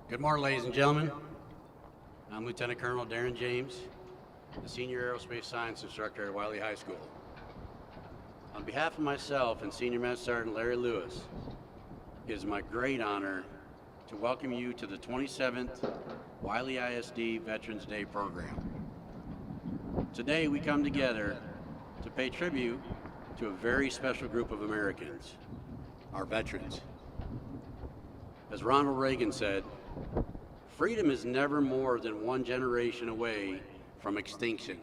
Good morning, ladies and gentlemen. I'm Lieutenant Colonel Darren James, the Senior Aerospace Science Instructor at Wylie High School. On behalf of myself and Senior Master Sergeant Larry Lewis, it is my great honor to welcome you to the 27th Wylie ISD Veterans Day program. Today we come together to pay tribute to a very special group of Americans, our veterans. As Ronald Reagan said, freedom is never more than one generation away from extinction.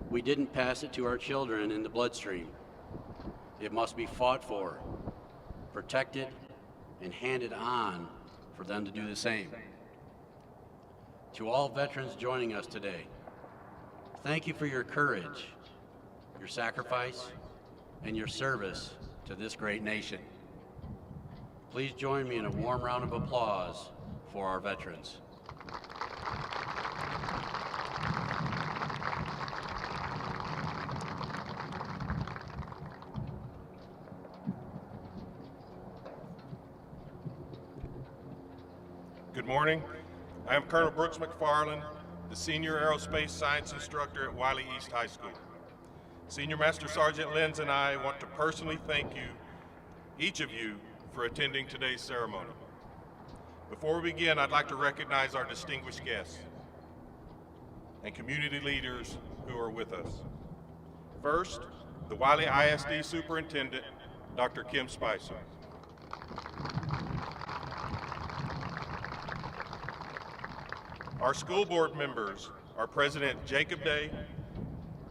We didn't pass it to our children in the bloodstream. It must be fought for, protected, and handed on for them to do the same. To all veterans joining us today, thank you for your courage, your sacrifice, and your service to this great nation. Please join me in a warm round of applause for our veterans. Good morning. I am Colonel Brooks McFarland, the Senior Aerospace Science Instructor at Wylie East High School. Senior Master Sergeant Lenz and I want to personally thank you, each of you, for attending today's ceremony. Before we begin, I'd like to recognize our distinguished guests and community leaders who are with us. First, the Wylie ISD Superintendent, Dr. Kim Spicer. Our school board members are President Jacob Day,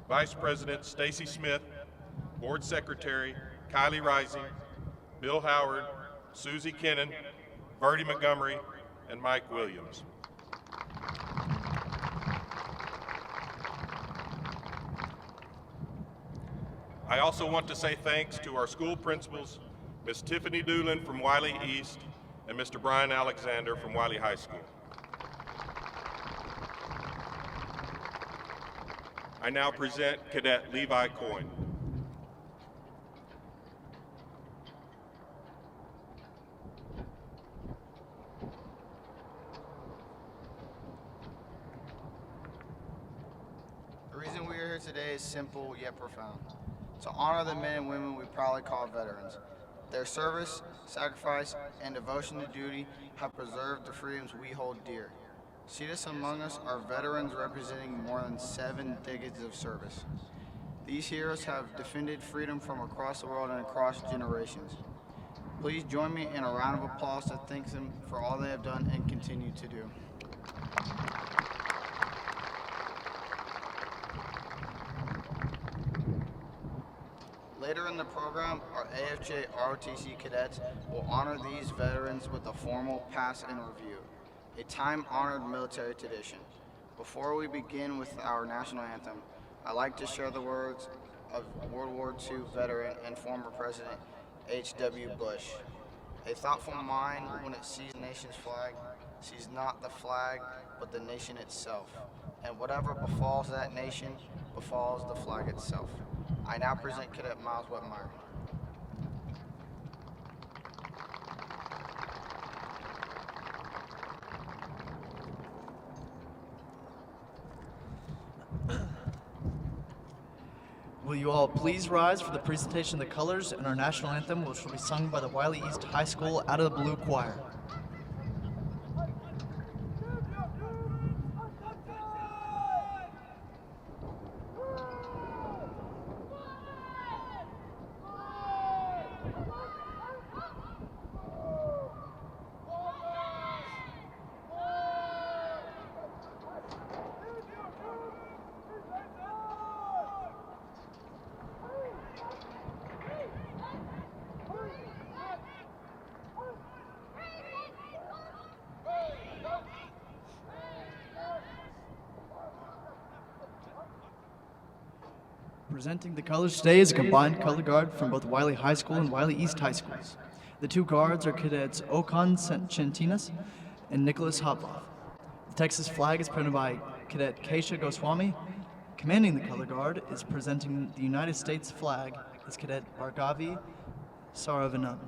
Vice President Stacy Smith, Board Secretary Kylie Rising, Bill Howard, Susie Kennan, Bertie Montgomery, and Mike Williams. I also want to say thanks to our school principals, Ms. Tiffany Doolin from Wylie East and Mr. Brian Alexander from Wylie High School. I now present Cadet Levi Coyne. The reason we are here today is simple yet profound. To honor the men and women we proudly call veterans. Their service, sacrifice, and devotion to duty have preserved the freedoms we hold dear. Seated among us are veterans representing more than 7 decades of service. These heroes have defended freedom from across the world and across generations. Please join me in a round of applause to thank them for all they have done and continue to do. Later in the program, our AFJROTC cadets will honor these veterans with a formal pass and review, a time-honored military tradition. Before we begin with our national anthem, I'd like to share the words of World War II veteran and former President H.W. Bush. A thoughtful mind, when it sees the nation's flag, sees not the flag, but the nation itself. And whatever befalls that nation, befalls the flag itself. I now present Cadet Miles Wetmeyer. Will you all please rise for the presentation of the colors and our national anthem, which will be sung by the Wylie East High School Out of the Blue Choir. Presenting the colors today is a combined color guard from both Wylie High School and Wylie East High Schools. The two guards are Cadets Okan Chentinas and Nicholas Hoploff. The Texas flag is printed by Cadet Keisha Goswami. Commanding the color guard is presenting the United States flag is Cadet Bhargavi Saravanan.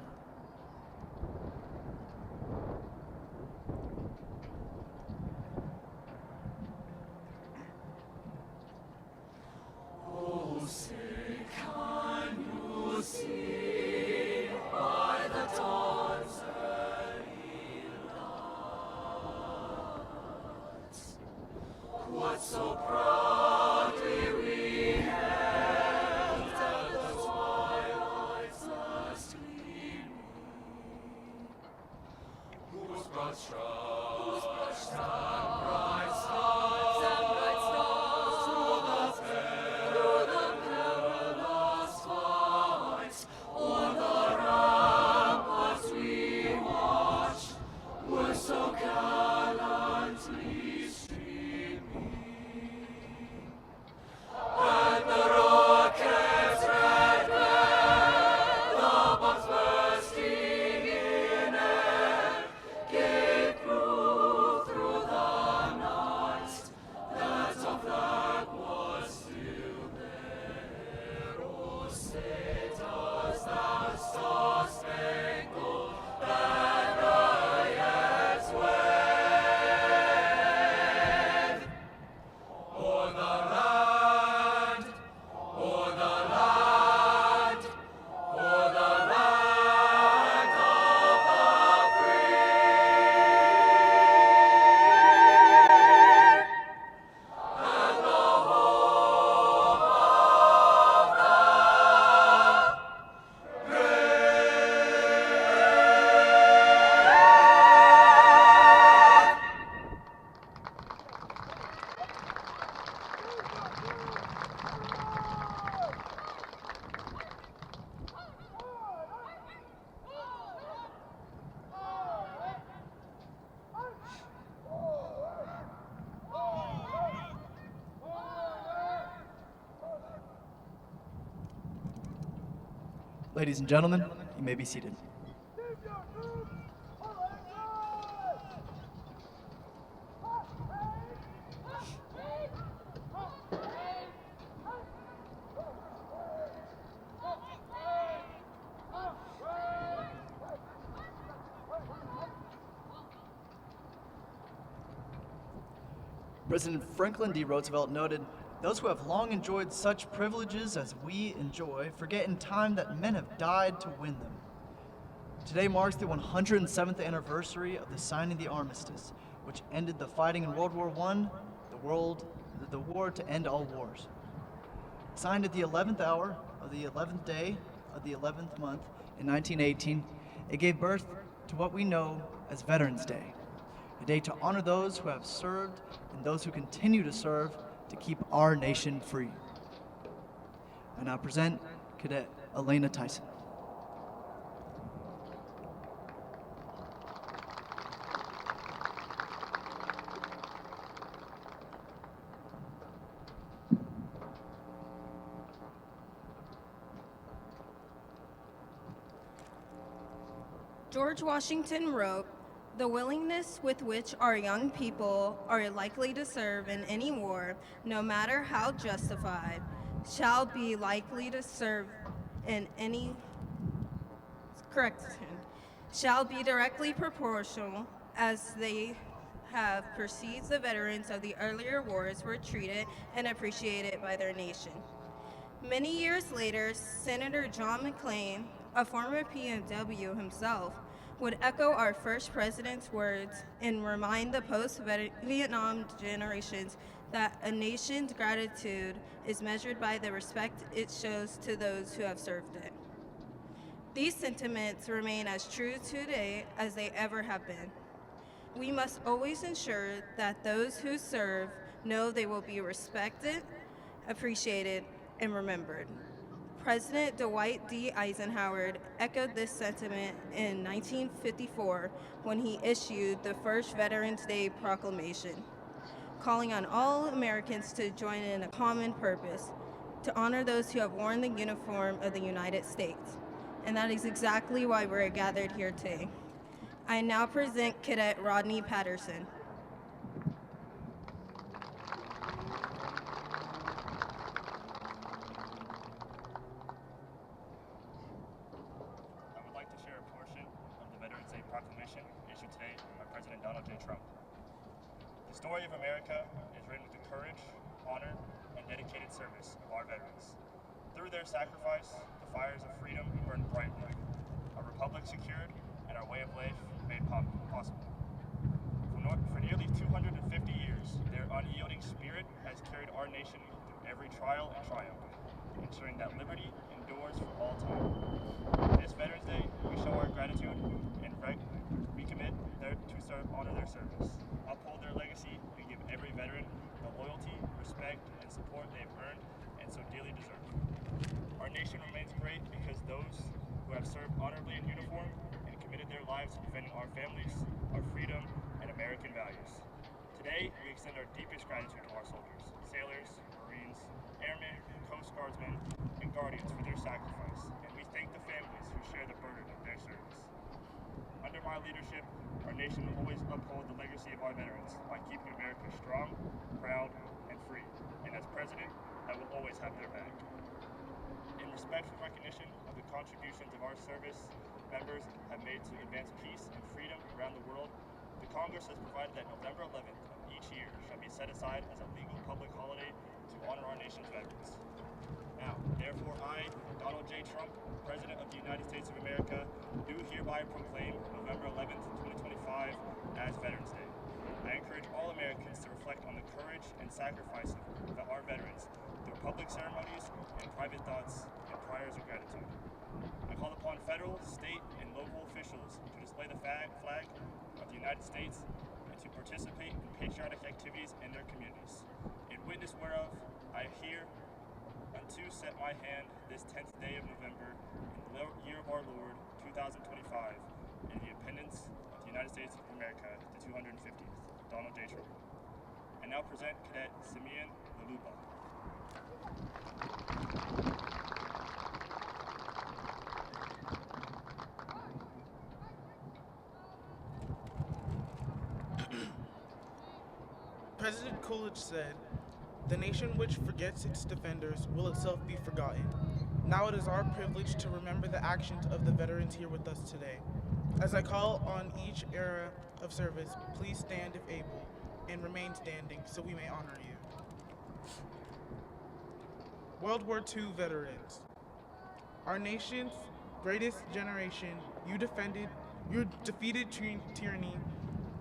Ladies and gentlemen, you may be seated. President Franklin D. Roosevelt noted, "Those who have long enjoyed such privileges as we enjoy forget in time that men have died to win them." Today marks the 107th anniversary of the signing of the armistice, which ended the fighting in World War I, the war to end all wars. Signed at the 11th hour of the 11th day of the 11th month in 1918, it gave birth to what we know as Veterans Day, a day to honor those who have served and those who continue to serve to keep our nation free. I now present Cadet Elena Tyson. George Washington wrote, "The willingness with which our young people are likely to serve in any war, no matter how justified, shall be likely to serve in any shall be directly proportional as they have perceived the veterans of the earlier wars were treated and appreciated by their nation." Many years later, Senator John McClain, a former POW himself, would echo our first president's words and remind the post-Vietnam generations that a nation's gratitude is measured by the respect it shows to those who have served it. These sentiments remain as true today as they ever have been. We must always ensure that those who serve know they will be respected, appreciated, and remembered. President Dwight D. Eisenhower echoed this sentiment in 1954 when he issued the first Veterans Day proclamation, calling on all Americans to join in a common purpose, to honor those who have worn the uniform of the United States. And that is exactly why we're gathered here today. I now present Cadet Rodney Patterson. Proclamation issued today by President Donald J. Trump. The story of America is written with the courage, honor, and dedicated service of our veterans. Through their sacrifice, the fires of freedom burned brightly, our republic secured, and our way of life made possible. For nearly 250 years, their unyielding spirit trial and triumph, ensuring that liberty endures for all time. This Veterans Day, we show our gratitude and recommit to honor their service, uphold their legacy, and give every veteran the loyalty, respect, and support they've earned and so dearly deserve. Our nation remains great because those who have served honorably in uniform and committed their lives to defending our families, our freedom, and American values. Today, we extend our deepest gratitude to our soldiers, sailors, Marines, airmen, Coast Guardsmen, and Guardians for their sacrifice, and we thank the families who share the burden of their service. Under my leadership, our nation will always uphold the legacy of our veterans by keeping America strong, proud, and free. And as president, I will always have their back. In respectful recognition of the contributions of our service members have made to advance peace and freedom around the world, the Congress has provided that November 11th of each year shall be set aside as a legal public holiday to honor our nation's veterans. Now, therefore, I, Donald J. Trump, President of the United States of America, do hereby proclaim November 11th, 2025 as Veterans Day. I encourage all Americans to reflect on the courage and sacrifice of our veterans through public ceremonies and private thoughts and prayers of gratitude. I call upon federal, state, and local officials to display the flag of the United States and to participate in patriotic activities in their communities. In witness whereof, I here unto set my hand this 10th day of November in the year of our Lord, 2025, in the independence of the United States of America, the 250th. Donald J. Trump. I now present Cadet Simeon Laluba. President Coolidge said, "The nation which forgets its defenders will itself be forgotten." Now it is our privilege to remember the actions of the veterans here with us today. As I call on each era of service, please stand if able, and remain standing so we may honor you. World War II veterans. Our nation's greatest generation, you defeated tyranny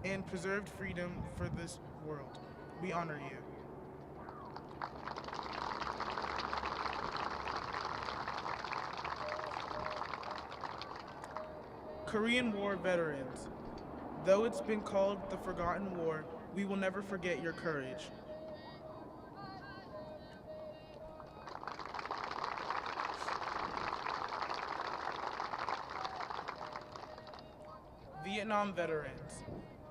and preserved freedom for this world. We honor you. Korean War veterans. Though it's been called the Forgotten War, we will never forget your courage. Vietnam veterans.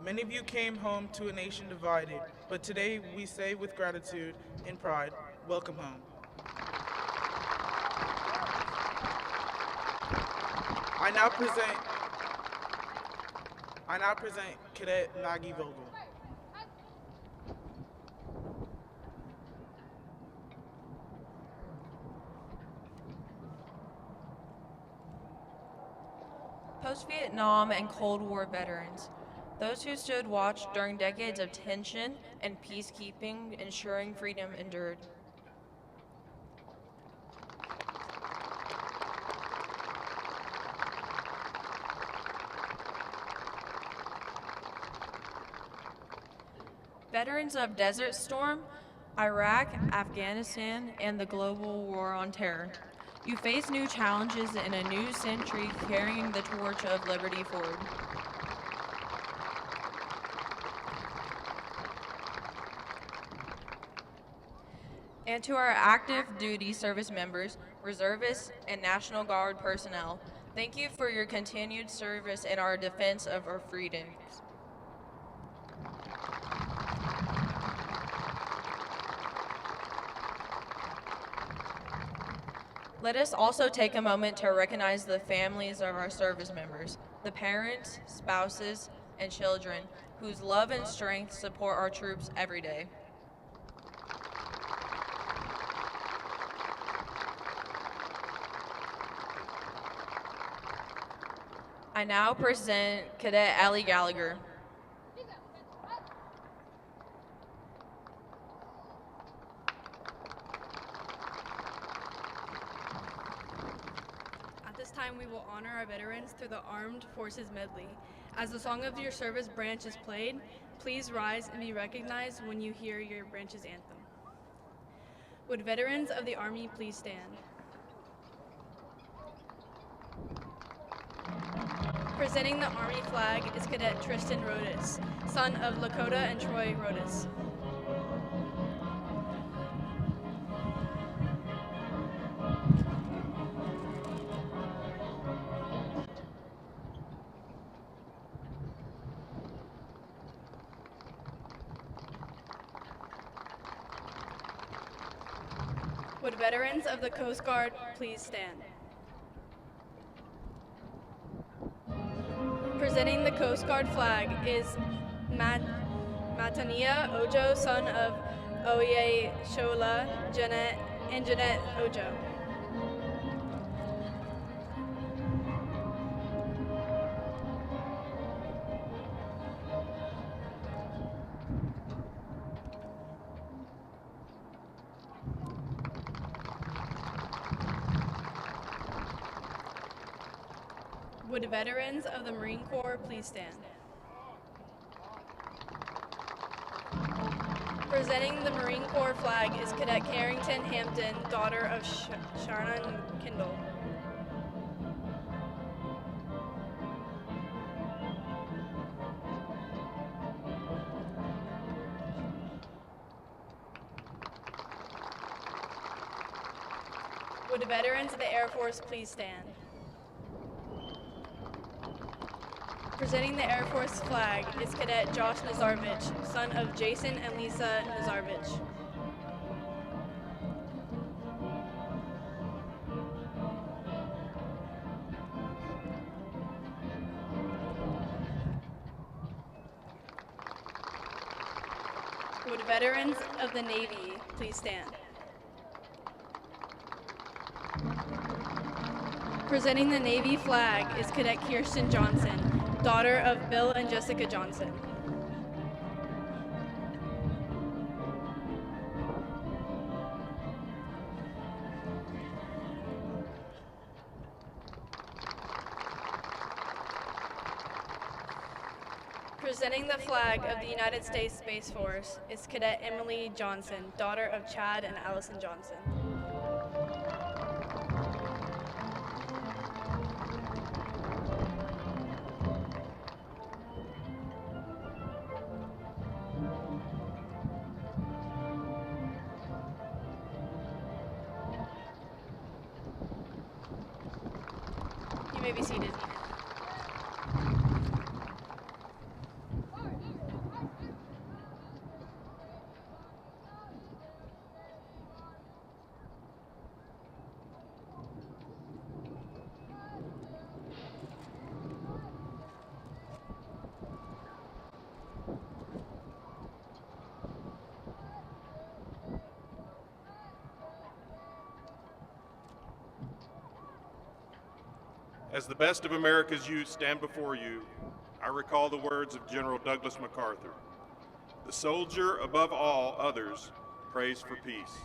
Many of you came home to a nation divided, but today we say with gratitude and pride, welcome home. I now present Cadet Maggie Vogel. Post-Vietnam and Cold War veterans, those who stood watch during decades of tension and peacekeeping, ensuring freedom endured. Veterans of Desert Storm, Iraq, Afghanistan, and the global war on terror. You face new challenges in a new century, carrying the torch of liberty forward. And to our active duty service members, reservists, and National Guard personnel, thank you for your continued service in our defense of our freedoms. Let us also take a moment to recognize the families of our service members, the parents, spouses, and children whose love and strength support our troops every day. I now present Cadet Allie Gallagher. At this time, we will honor our veterans through the Armed Forces Medley. As the song of your service branch is played, please rise and be recognized when you hear your branch's anthem. Would veterans of the Army please stand? Presenting the Army flag is Cadet Tristan Rodas, son of Lakota and Troy Rodas. Would veterans of the Coast Guard please stand? Presenting the Coast Guard flag is Matania Ojo, son of Oye Shola and Jeanette Ojo. Would veterans of the Marine Corps please stand? Presenting the Marine Corps flag is Cadet Carrington Hampton, daughter of Shannon Kindle. Would veterans of the Air Force please stand? Presenting the Air Force flag is Cadet Josh Nazarvich, son of Jason and Lisa Nazarvich. Would veterans of the Navy please stand? Presenting the Navy flag is Cadet Kirsten Johnson, daughter of Bill and Jessica Johnson. Presenting the flag of the United States Space Force is Cadet Emily Johnson, daughter of Chad and Allison Johnson. You may be seated. As the best of America's youth stand before you, I recall the words of General Douglas MacArthur. The soldier, above all others, prays for peace.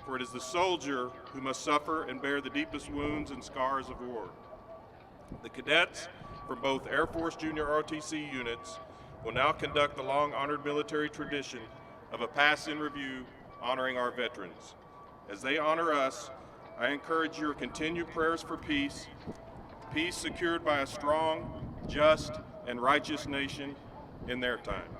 For it is the soldier who must suffer and bear the deepest wounds and scars of war. The cadets from both Air Force Junior ROTC units will now conduct the long-honored military tradition of a pass-in-review honoring our veterans. As they honor us, I encourage your continued prayers for peace, peace secured by a strong, just, and righteous nation in their time.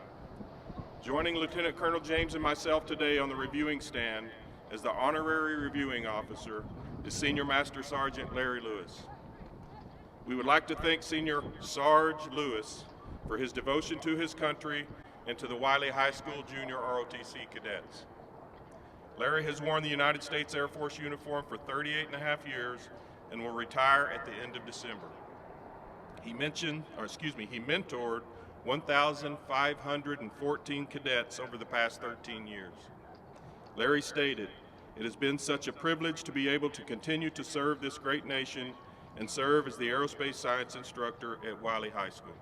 Joining Lieutenant Colonel James and myself today on the reviewing stand as the honorary reviewing officer is Senior Master Sergeant Larry Lewis. We would like to thank Senior Sarge Lewis for his devotion to his country and to the Wylie High School Junior ROTC cadets. Larry has worn the United States Air Force uniform for 38.5 years and will retire at the end of December. He mentored 1,514 cadets over the past 13 years. Larry stated, "It has been such a privilege to be able to continue to serve this great nation and serve as the aerospace science instructor at Wylie High School."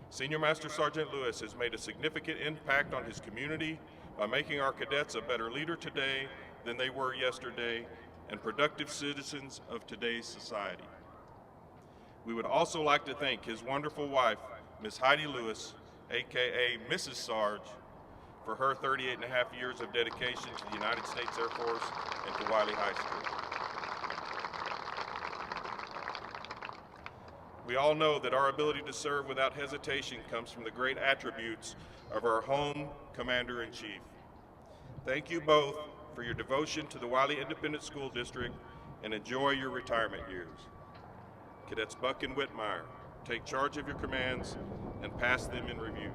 Senior Master Sergeant Lewis has made a significant impact on his community by making our cadets a better leader today than they were yesterday and productive citizens of today's society. We would also like to thank his wonderful wife, Ms. Heidi Lewis, aka Mrs. Sarge, for her 38 and a half years of dedication to the United States Air Force and to Wylie High School. We all know that our ability to serve without hesitation comes from the great attributes of our home Commander-in-Chief. Thank you both for your devotion to the Wylie Independent School District, and enjoy your retirement years. Cadets Buck and Whitmire, take charge of your commands and pass them in review.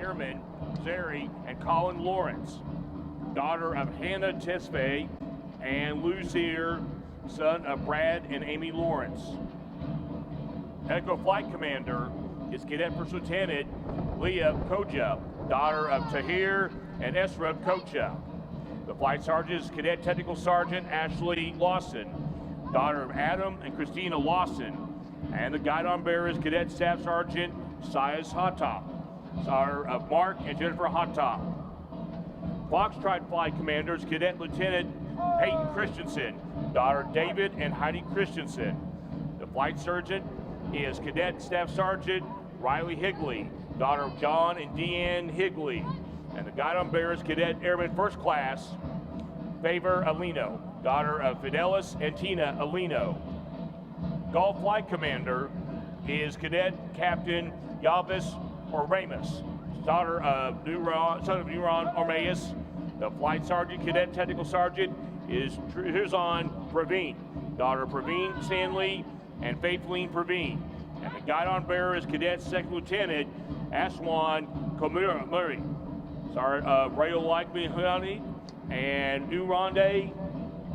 Airmen Zeri and Colin Lawrence, daughter of Hannah Tesfaye and Lucier, son of Brad and Amy Lawrence. Echo Flight Commander is Cadet First Lieutenant Leah Koja, daughter of Tahir and Esra Koja. The Flight Sergeant is Cadet Technical Sergeant Ashley Lawson, daughter of Adam and Christina Lawson. And the Guidon Bearer is Cadet Staff Sergeant Sias Hattop, daughter of Mark and Jennifer Hattop. Foxtrot Flight Commander is Cadet Lieutenant Peyton Christensen, daughter of David and Heidi Christensen. The Flight Surgeon is Cadet Staff Sergeant Riley Higley, daughter of John and Deanne Higley. And the Guidon Bearer is Cadet Airman First Class Favor Alino, daughter of Fidelis and Tina Alino. Gulf Flight Commander is Cadet Captain Yavis Ormaeus, daughter of son of Neuron Ormaeus. The Flight Sergeant, Cadet Technical Sergeant is Truzan Praveen, daughter of Praveen Stanley and Faithleen Praveen. And the Guidon Bearer is Cadet Second Lieutenant Aswan Komuri, daughter of Rayo Likmihani and Uronde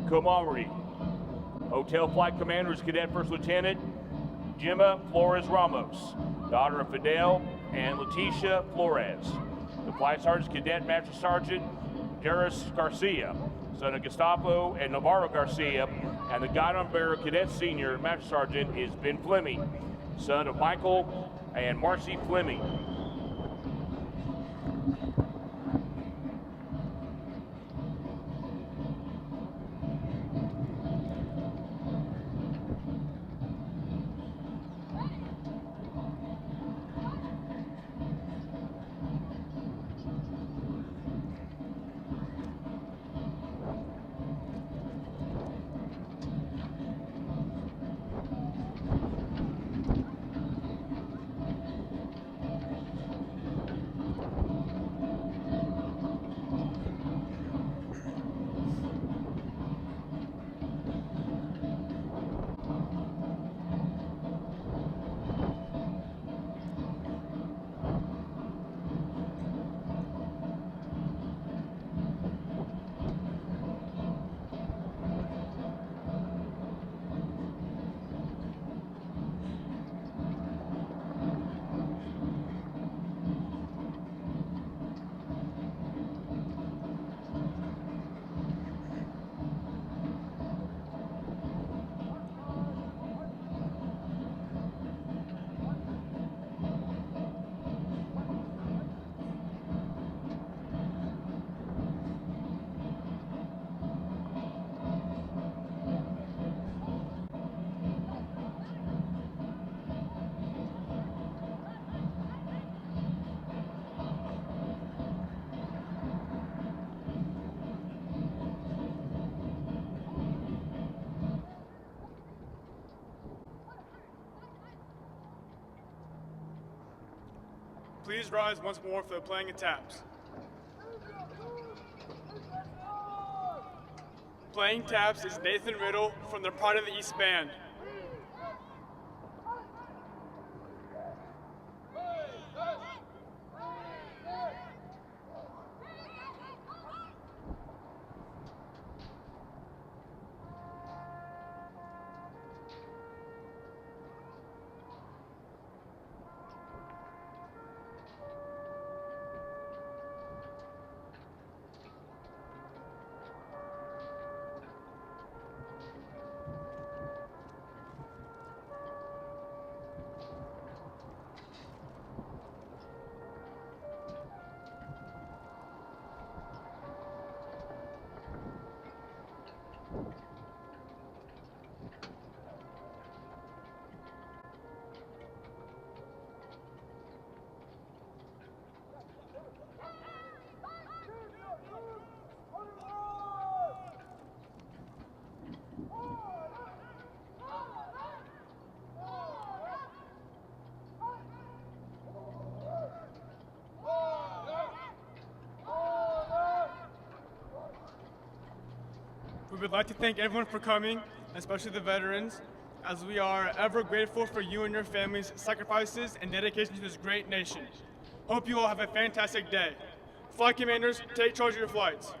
Komari. Hotel Flight Commander is Cadet First Lieutenant Gemma Flores Ramos, daughter of Fidel and Leticia Flores. The Flight Sergeant is Cadet Master Sergeant Darius Garcia, son of Gustavo and Navarro Garcia. And the Guidon Bearer Cadet Senior Master Sergeant is Ben Fleming, son of Michael and Marcy Fleming. Please rise once more for the playing of taps. Playing taps is Nathan Riddle from the Pride of the East Band. We would like to thank everyone for coming, especially the veterans, as we are ever grateful for you and your families' sacrifices and dedication to this great nation. Hope you all have a fantastic day. Flight commanders, take charge of your flights.